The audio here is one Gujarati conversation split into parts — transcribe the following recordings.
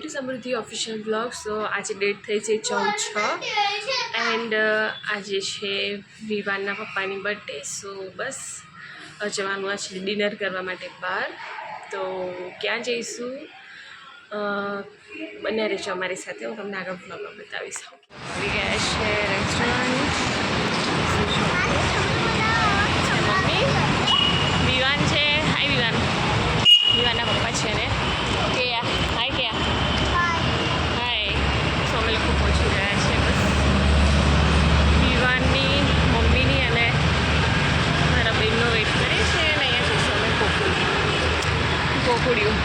બેક ટુ સમૃદ્ધિ ઓફિશિયલ બ્લોગ. સો આજે ડેટ થઈ છે 14/6 એન્ડ આજે છે વિવાનના પપ્પાની બર્થડે. સો બસ જવાનું છે ડિનર કરવા માટે બહાર. તો ક્યાં જઈશું બને રહેજો અમારી સાથે, હું તમને આગળ બ્લોગમાં બતાવીશ. આવી ગયા છે રેસ્ટોરન્ટ. મમ્મી વિવાન છે. હાય વિવાન. વિવાનના પપ્પા છે ને કેયા. હાય કેયા. હાય. તો અમે લોકો પહોંચી ગયા છે. બસ વિવાનની મમ્મીની અને મારા બહેનનો વેઇટ કરે છે અને અહીંયા જઈશું અમે કોકુડિયું.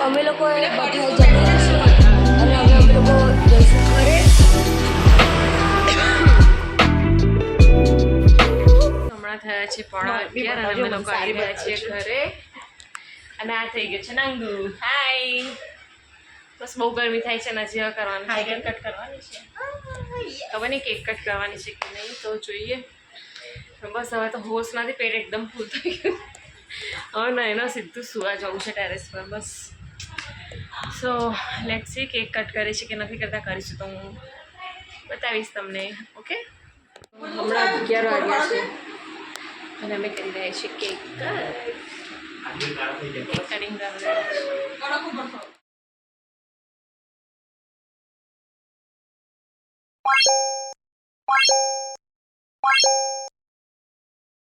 અમે લોકો બધા જમીએ છીએ અને અમે લોકો જઈશું ઘરે. હમણાં થયા છે 11:30 અને અમે લોકો આવી રહ્યા છીએ ઘરે. અને આ થઈ ગયું છે નાંગુ. હાય. બસ બહુ ગરમી થાય છે ને હજી કરવાનું છે. કેક કટ કરવાની છે. ખબર નહીં કેક કટ કરવાની છે કે નહીં, તો જોઈએ. બસ હવે તો હોશ નથી, પેટ એકદમ ફૂલ થઈ ગયું. હવે ના એનો સીધું સુવા જવું છે ટેરેસ પર. બસ so let's see cake cut કરે છે કે નથી કરતા. કરીશું તો હું બતાવીશ તમને. ઓકે. હમણાં 11 વાગ્યા છે અને અમે કરી રહ્યા છીએ કેક કટિંગ કરી રહ્યા છીએ.